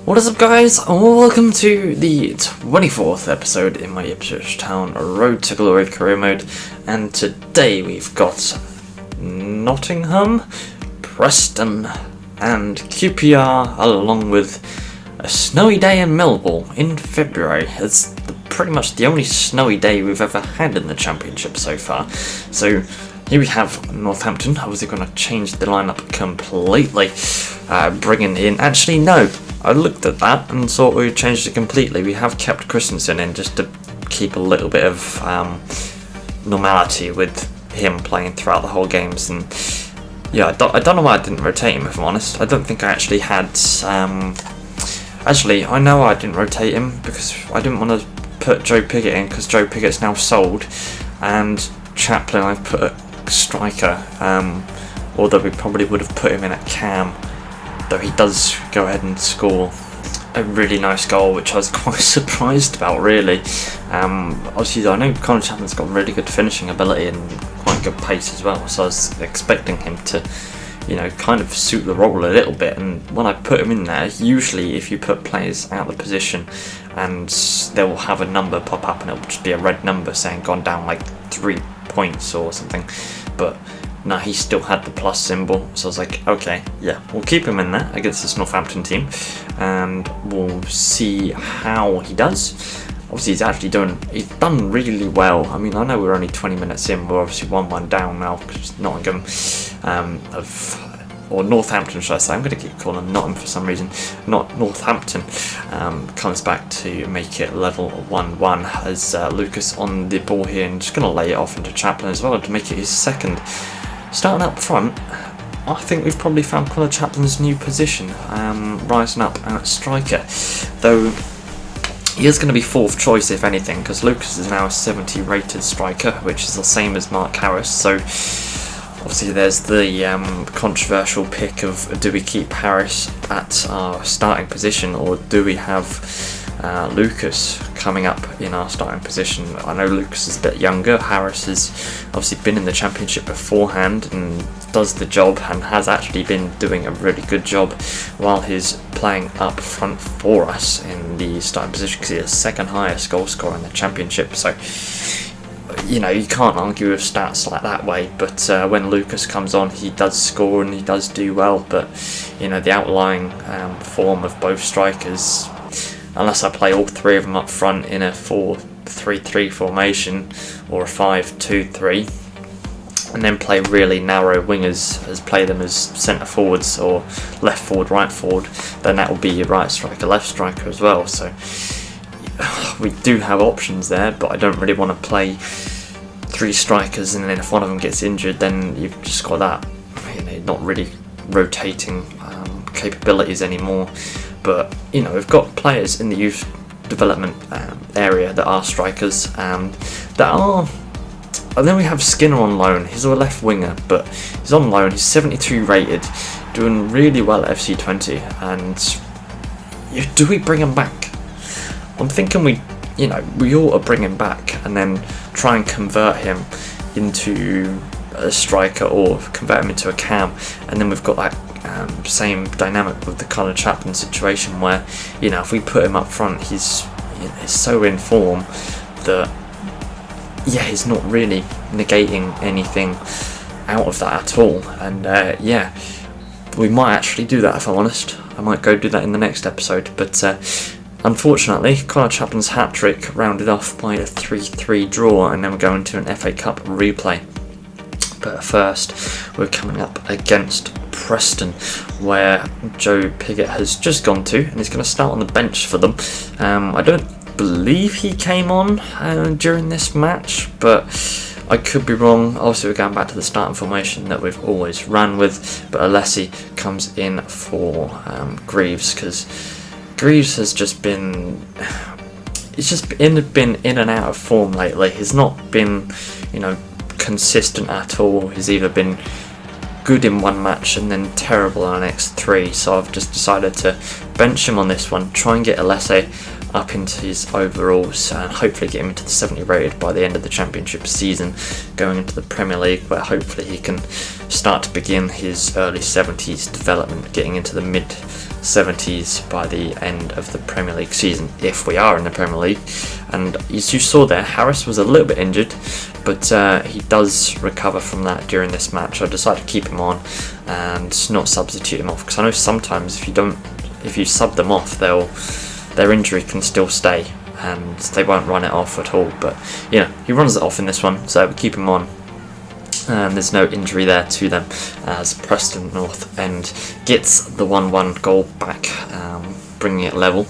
What is up, guys, and welcome to the 24th episode in my Ipswich Town Road to Glory career mode. And today we've got Nottingham, Preston and QPR, along with a snowy day in Millwall in February. It's pretty much the only snowy day we've ever had in the Championship so far. So here we have Northampton, obviously going to change the lineup completely, bringing in, actually no, I looked at that and thought we changed it completely. We have kept Christensen in just to keep a little bit of normality with him playing throughout the whole games. And yeah, I don't know why I didn't rotate him, if I'm honest. I don't think I actually had, actually I know I didn't rotate him because I didn't want to put Joe Piggott in, because Joe Piggott's now sold, and Chaplin I've put at striker, although we probably would have put him in at cam, though he does go ahead and score a really nice goal, which I was quite surprised about, really. Obviously I know Connor Chaplin's got really good finishing ability and quite good pace as well, so I was expecting him to, you know, kind of suit the role a little bit. And when I put him in there, usually if you put players out of the position, and they will have a number pop up and it will just be a red number saying gone down like 3 points or something, but no, he still had the plus symbol, so I was like, okay, yeah, we'll keep him in there against this Northampton team, and we'll see how he does. Obviously he's done really well. I mean, I know we're only 20 minutes in, we're obviously 1-1 down now, because Nottingham, or Northampton should I say, I'm going to keep calling them Nottingham for some reason, not Northampton, comes back to make it level 1-1, as Lucas on the ball here, and just going to lay it off into Chaplin as well to make it his second. Starting up front, I think we've probably found Connor Chaplin's new position, rising up at striker, though he is going to be fourth choice if anything, because Lucas is now a 70 rated striker, which is the same as Mark Harris. So obviously there's the controversial pick of, do we keep Harris at our starting position, or do we have Lucas coming up in our starting position? I know Lucas is a bit younger. Harris has obviously been in the Championship beforehand and does the job, and has actually been doing a really good job while he's playing up front for us in the starting position, because he's the second highest goal scorer in the Championship. So, you know, you can't argue with stats like that way, but when Lucas comes on, he does score and he does do well. But, you know, the outlying form of both strikers, unless I play all three of them up front in a 4-3-3 formation or a 5-2-3, and then play really narrow wingers, as play them as centre forwards or left forward, right forward, then that will be your right striker, left striker as well. So we do have options there, but I don't really want to play three strikers, and then if one of them gets injured, then you've just got that, you know, not really rotating capabilities anymore. But, you know, we've got players in the youth development area that are strikers, and then we have Skinner on loan. He's a left winger, but he's on loan. He's 72 rated, doing really well at FC20. And do we bring him back? I'm thinking we ought to bring him back and then try and convert him into a striker, or convert him into a cam, and then we've got that same dynamic with the Connor Chaplin situation, where, you know, if we put him up front, he's so in form that, yeah, he's not really negating anything out of that at all. And yeah, we might actually do that, if I'm honest. I might go do that in the next episode. But unfortunately, Connor Chaplin's hat-trick rounded off by a 3-3 draw, and then we're going to an FA Cup replay. But first, we're coming up against Preston, where Joe Piggott has just gone to, and he's going to start on the bench for them. I don't believe he came on during this match, but I could be wrong. Obviously, we're going back to the starting formation that we've always ran with, but Alessi comes in for Greaves, because Greaves has just been, been in and out of form lately. He's not been, you know, consistent at all. He's either been good in one match and then terrible in the next three, so I've just decided to bench him on this one, try and get Alessi up into his overalls, and hopefully get him into the 70 rated by the end of the Championship season, going into the Premier League, where hopefully he can start to begin his early 70s development, getting into the mid 70s by the end of the Premier League season, if we are in the Premier League. And as you saw there, Harris was a little bit injured, but he does recover from that during this match. I decided to keep him on and not substitute him off, because I know sometimes if you sub them off, their injury can still stay and they won't run it off at all. But you know, he runs it off in this one, so we keep him on. And there's no injury there to them, as Preston North End gets the 1-1 goal back, bringing it level,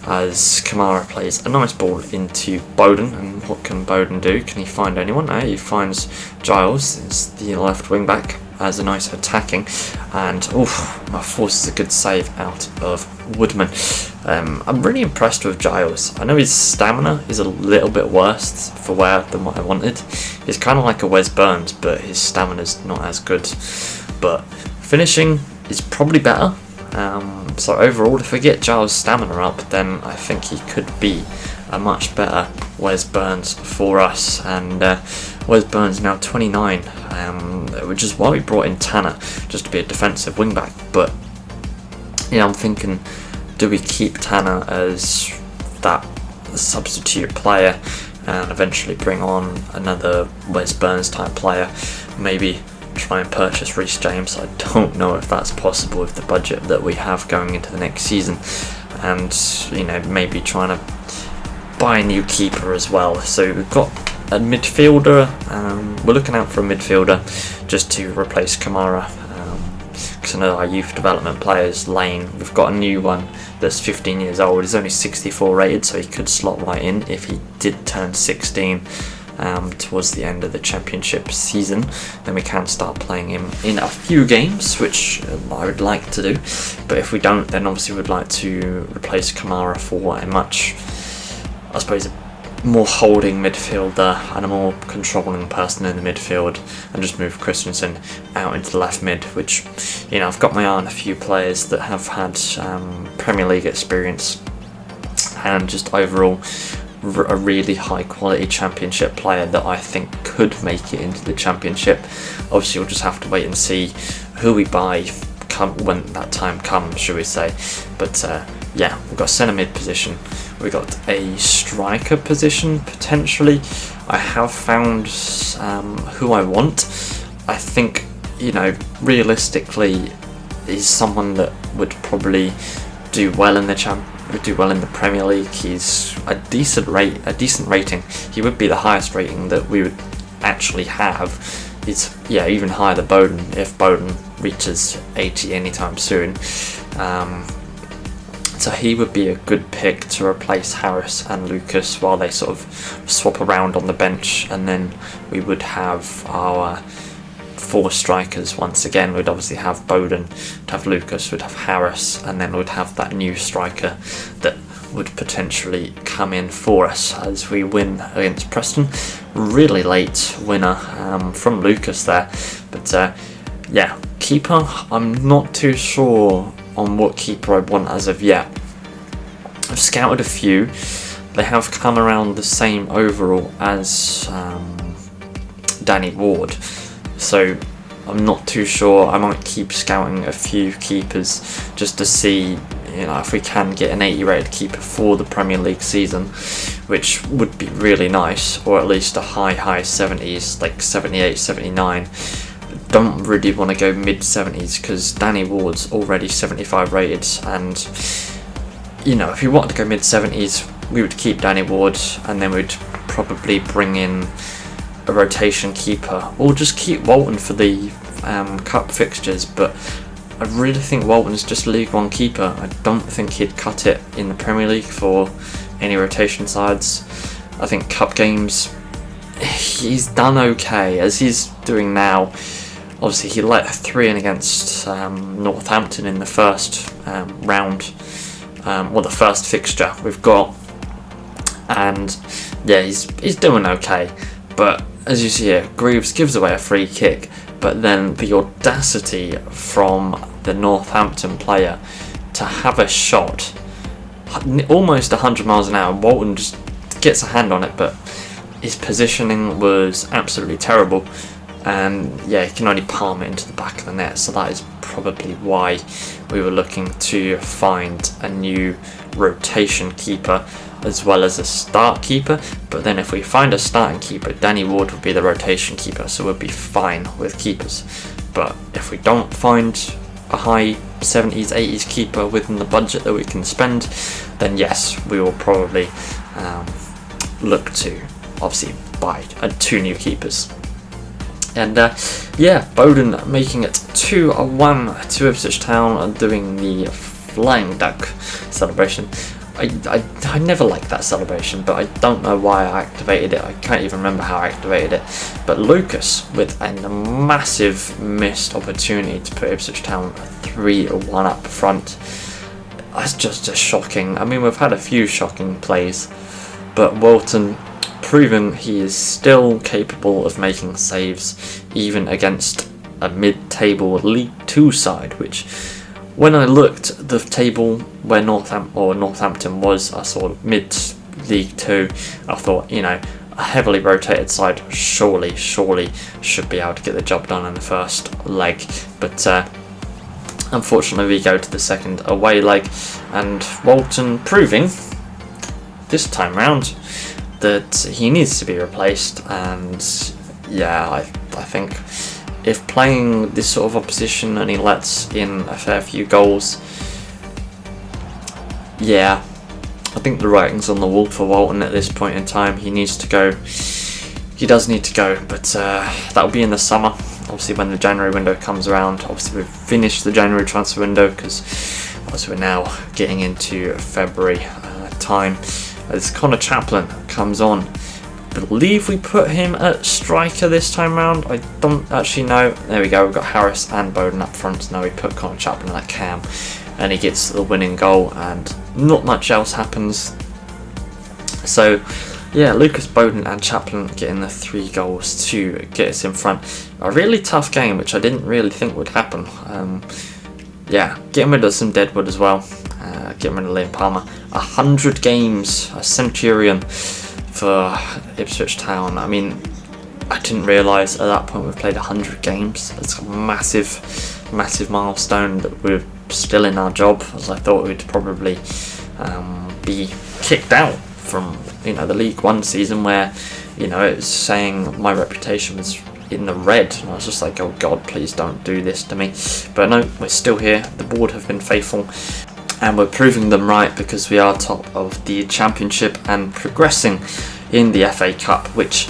as Kamara plays a nice ball into Bowden. And what can Bowden do? Can he find anyone? He finds Giles, it's the left wing back, as a nice attacking, and forces a good save out of Woodman. I'm really impressed with Giles. I know his stamina is a little bit worse than what I wanted. He's kind of like a Wes Burns, but his stamina's not as good. But finishing is probably better. So overall, if we get Giles' stamina up, then I think he could be a much better Wes Burns for us. And Wes Burns now 29, which is why we brought in Tanner, just to be a defensive wingback. But yeah, I'm thinking, do we keep Tanner as that substitute player and eventually bring on another Wes Burns type player? Maybe try and purchase Reece James. I don't know if that's possible with the budget that we have going into the next season, and you know, maybe trying to buy a new keeper as well. So we've got a midfielder. We're looking out for a midfielder just to replace Kamara, because I know our youth development players, Lane, we've got a new one that's 15 years old. He's only 64 rated, so he could slot right in if he did turn 16 towards the end of the championship season. Then we can start playing him in a few games, which I would like to do. But if we don't, then obviously we'd like to replace Kamara for a much, I suppose, a more holding midfielder and a more controlling person in the midfield, and just move Christensen out into the left mid, which, you know, I've got my eye on a few players that have had Premier League experience and just overall a really high quality championship player that I think could make it into the championship. Obviously we'll just have to wait and see who we buy when that time comes, should we say. But yeah, we've got a centre mid position, we've got a striker position potentially. I have found who I want. I think, you know, realistically he's someone that would probably do well in the Premier League. He's a decent rating. He would be the highest rating that we would actually have. He's even higher than Bowden if Bowden reaches 80 anytime soon. So he would be a good pick to replace Harris and Lucas while they sort of swap around on the bench, and then we would have our 4 strikers once again. We'd obviously have Bowden, we'd have Lucas, we'd have Harris, and then we'd have that new striker that would potentially come in for us as we win against Preston. Really late winner from Lucas there. But yeah, keeper, I'm not too sure on what keeper I want as of yet. I've scouted a few. They have come around the same overall as Danny Ward, so I'm not too sure. I might keep scouting a few keepers just to see, you know, if we can get an 80 rated keeper for the Premier League season, which would be really nice, or at least a high 70s, like 78, 79. Don't really want to go mid 70s because Danny Ward's already 75 rated, and you know, if you wanted to go mid 70s, we would keep Danny Ward, and then we'd probably bring in a rotation keeper, or just keep Walton for the cup fixtures. But I really think Walton's just a League One keeper. I don't think he'd cut it in the Premier League for any rotation sides. I think cup games, he's done okay as he's doing now. Obviously he let 3 in against Northampton in the first round, the first fixture we've got, and yeah, he's doing okay. But as you see here, Greaves gives away a free kick, but then the audacity from the Northampton player to have a shot almost 100 miles an hour. Walton just gets a hand on it, but his positioning was absolutely terrible. and yeah, he can only palm it into the back of the net, so that is probably why we were looking to find a new rotation keeper as well as a start keeper. But then if we find a starting keeper, Danny Ward would be the rotation keeper, so we'll be fine with keepers. But if we don't find a high 70s 80s keeper within the budget that we can spend, then yes, we will probably look to obviously buy 2 new keepers. And yeah, Bowden making it 2-1 to Ipswich Town, doing the flying duck celebration. I never liked that celebration, but I don't know why I activated it. I can't even remember how I activated it. But Lucas with a massive missed opportunity to put Ipswich Town 3-1 up front. That's just shocking. I mean, we've had a few shocking plays, but Walton proving he is still capable of making saves even against a mid-table League 2 side, which, when I looked at the table where Northampton was, I saw mid-League 2. I thought, you know, a heavily rotated side surely should be able to get the job done in the first leg. But unfortunately we go to the second away leg, and Walton proving this time round that he needs to be replaced. And yeah, I think if playing this sort of opposition and he lets in a fair few goals, yeah, I think the writing's on the wall for Walton at this point in time. He needs to go. He does need to go, but that'll be in the summer. Obviously, when the January window comes around. Obviously, we've finished the January transfer window because we're now getting into February time. As Connor Chaplin comes on, I believe we put him at striker this time round. I don't actually know. There we go. We've got Harris and Bowden up front. Now we put Connor Chaplin at cam, and he gets the winning goal, and not much else happens. So yeah, Lucas, Bowden and Chaplin getting the 3 goals to get us in front. A really tough game, which I didn't really think would happen. Yeah, getting rid of some deadwood as well. Getting rid of Liam Palmer. 100 games, a centurion for Ipswich Town. I mean, I didn't realise at that point we've played 100 games. It's a massive milestone that we're still in our job, as I thought we'd probably be kicked out from, you know, the League One season, where, you know, it was saying my reputation was in the red, and I was just like, oh god, please don't do this to me. But no, we're still here. The board have been faithful, and we're proving them right, because we are top of the Championship and progressing in the FA Cup, which,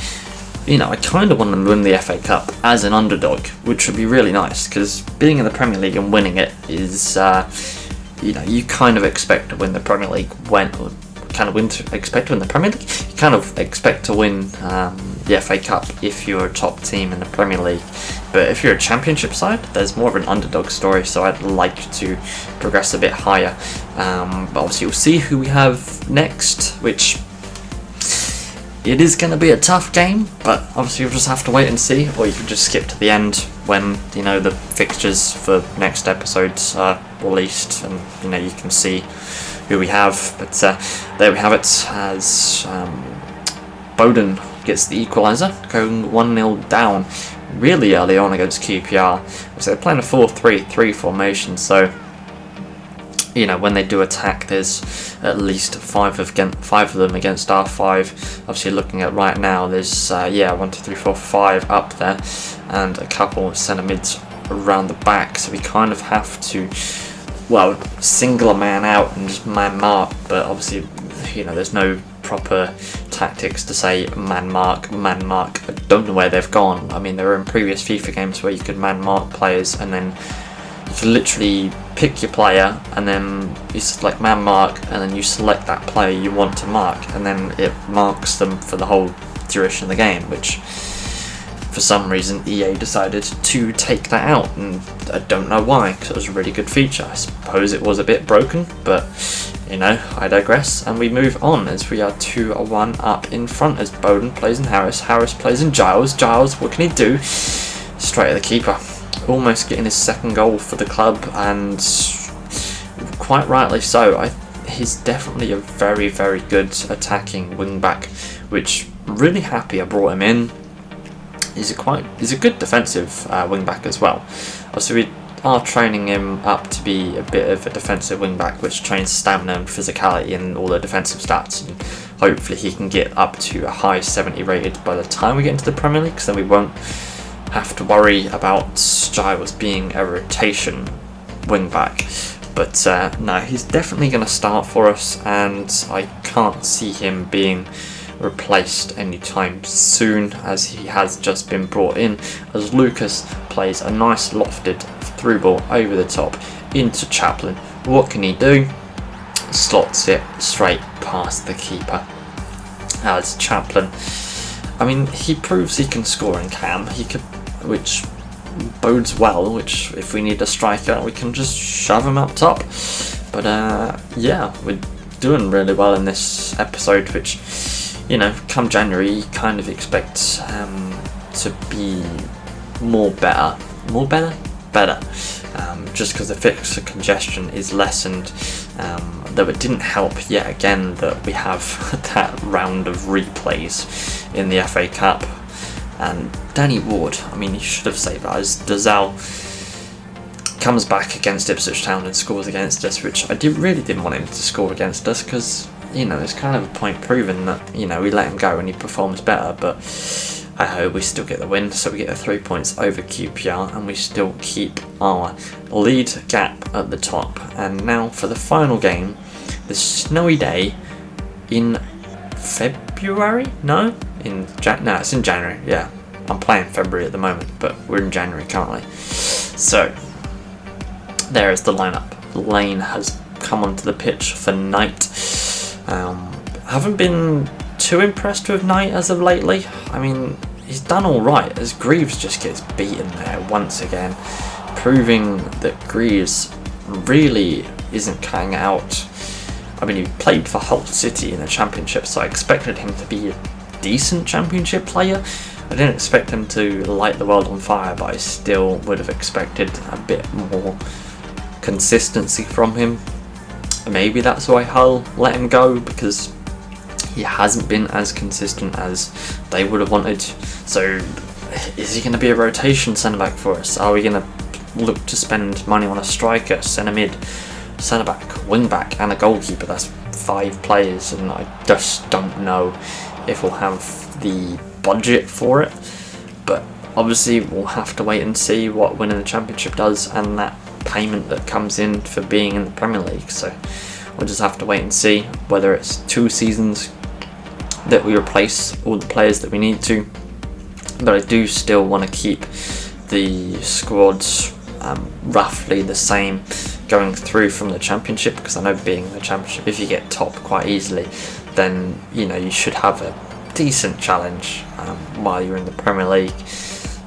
you know, I kind of want them to win the FA Cup as an underdog, which would be really nice, because being in the Premier League and winning it is, you know, you kind of expect to win the Premier League expect to win the Premier League. You kind of expect to win the FA Cup if you're a top team in the Premier League. But if you're a Championship side, there's more of an underdog story, so I'd like to progress a bit higher. But obviously you'll see who we have next, which it is going to be a tough game, but obviously you'll just have to wait and see, or you can just skip to the end when, you know, the fixtures for next episodes are released, and, you know, you can see who we have. But there we have it, as Bowden gets the equaliser, going 1-0 down really early on against QPR. So they're playing a 4-3-3 formation, so, you know, when they do attack, there's at least five of them against our 5. Obviously, looking at right now, there's 1, 2, 3, 4, 5 up there, and a couple of centre mids around the back. So we kind of have to, well, single a man out and just man mark. But obviously, you know, there's no proper tactics to say man mark. I don't know where they've gone. I mean, there were in previous FIFA games where you could man mark players, and then you can literally pick your player, and then you select man mark, and then you select that player you want to mark, and then it marks them for the whole duration of the game, which for some reason EA decided to take that out, and I don't know why, because it was a really good feature. I suppose it was a bit broken, but, you know, I digress, and we move on as we are 2-1 up in front, as Bowden plays in Harris plays in Giles, what can he do? Straight at the keeper. Almost getting his second goal for the club, and quite rightly so. He's definitely a very, very good attacking wing back, which I'm really happy I brought him in. he's a good defensive wing back as well. Obviously, we are training him up to be a bit of a defensive wing back, which trains stamina and physicality and all the defensive stats. And hopefully, he can get up to a high 70 rated by the time we get into the Premier League, so then we won't have to worry about Giles being a rotation wing back. But no, he's definitely going to start for us, and I can't see him being replaced anytime soon, as he has just been brought in, as Lucas plays a nice lofted through ball over the top into Chaplin. What can he do? Slots it straight past the keeper. As Chaplin, I mean, he proves he can score in cam, which bodes well, which if we need a striker we can just shove him up top. But yeah, we're doing really well in this episode, which, you know, come January you kind of expect to be better, just because the fixture congestion is lessened. Though it didn't help yet again that we have that round of replays in the FA Cup. And Danny Ward, I mean, he should have saved that, as Dazal comes back against Ipswich Town and scores against us, which I really didn't want him to score against us, because, you know, it's kind of a point proven that, you know, we let him go and he performs better. But I hope we still get the win, so we get the 3 points over QPR and we still keep our lead gap at the top. And now for the final game, the snowy day in February? No? No, it's in January. Yeah, I'm playing February at the moment, but we're in January currently. So there is the lineup. Lane has come onto the pitch for Knight. Haven't been too impressed with Knight as of lately. I mean, he's done all right, as Greaves just gets beaten there once again, proving that Greaves really isn't cutting out. I mean, he played for Hull City in the Championship, so I expected him to be a decent Championship player. I didn't expect him to light the world on fire, but I still would have expected a bit more consistency from him. Maybe that's why Hull let him go, because he hasn't been as consistent as they would have wanted. So is he going to be a rotation centre-back for us? Are we going to look to spend money on a striker, centre-mid, centre-back, wing-back and a goalkeeper? That's 5 players, and I just don't know if we'll have the budget for it. But obviously we'll have to wait and see what winning the Championship does, and that payment that comes in for being in the Premier League. So we'll just have to wait and see whether it's 2 seasons that we replace all the players that we need to. But I do still want to keep the squads roughly the same going through from the Championship, because I know being in the Championship, if you get top quite easily, then, you know, you should have a decent challenge while you're in the Premier League.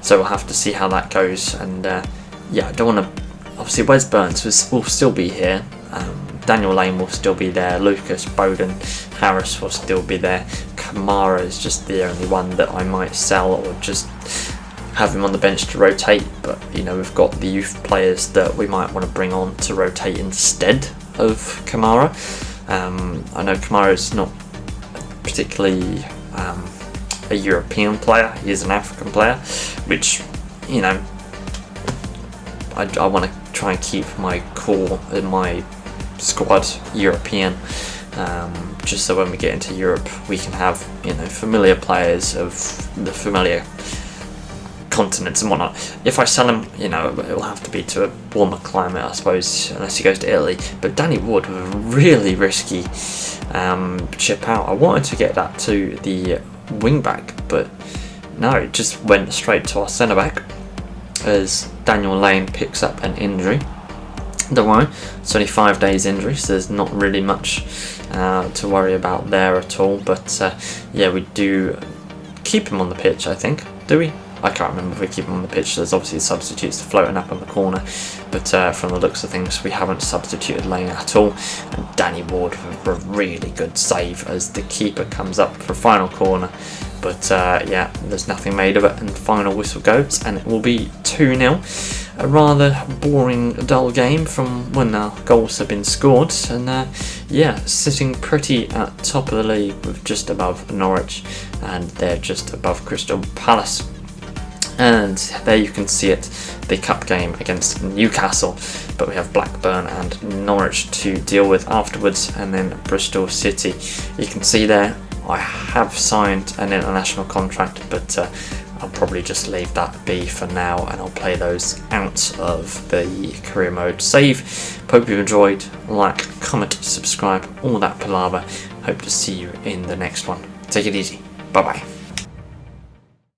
So we'll have to see how that goes. And yeah, I don't want to. Obviously, Wes Burns will still be here. Daniel Lane will still be there. Lucas, Bowden, Harris will still be there. Kamara is just the only one that I might sell, or just have him on the bench to rotate. But, you know, we've got the youth players that we might want to bring on to rotate instead of Kamara. I know Kamara is not particularly a European player. He is an African player, which, you know, I want to try and keep my core in my squad European, just so when we get into Europe we can have, you know, familiar players of the familiar continents and whatnot. If I sell him, you know, it will have to be to a warmer climate, I suppose, unless he goes to Italy. But Danny Ward was a really risky chip out. I wanted to get that to the wing back, but no, it just went straight to our centre back, as Daniel Lane picks up an injury. Don't worry, it's only 5 days injury, so there's not really much to worry about there at all. But yeah, we do keep him on the pitch, I think. Do we? I can't remember if we keep him on the pitch. There's obviously substitutes floating up on the corner, but from the looks of things, we haven't substituted Lane at all. And Danny Ward with a really good save as the keeper comes up for a final corner. But yeah, there's nothing made of it, and the final whistle goes, and it will be 2-0. A rather boring, dull game from when our goals have been scored, and yeah, sitting pretty at top of the league with just above Norwich, and they're just above Crystal Palace. And there you can see it, the cup game against Newcastle, but we have Blackburn and Norwich to deal with afterwards, and then Bristol City. You can see there I have signed an international contract, but I'll probably just leave that be for now, and I'll play those out of the career mode save. Hope you enjoyed. Like, comment, subscribe, all that palaver. Hope to see you in the next one. Take it easy. Bye bye.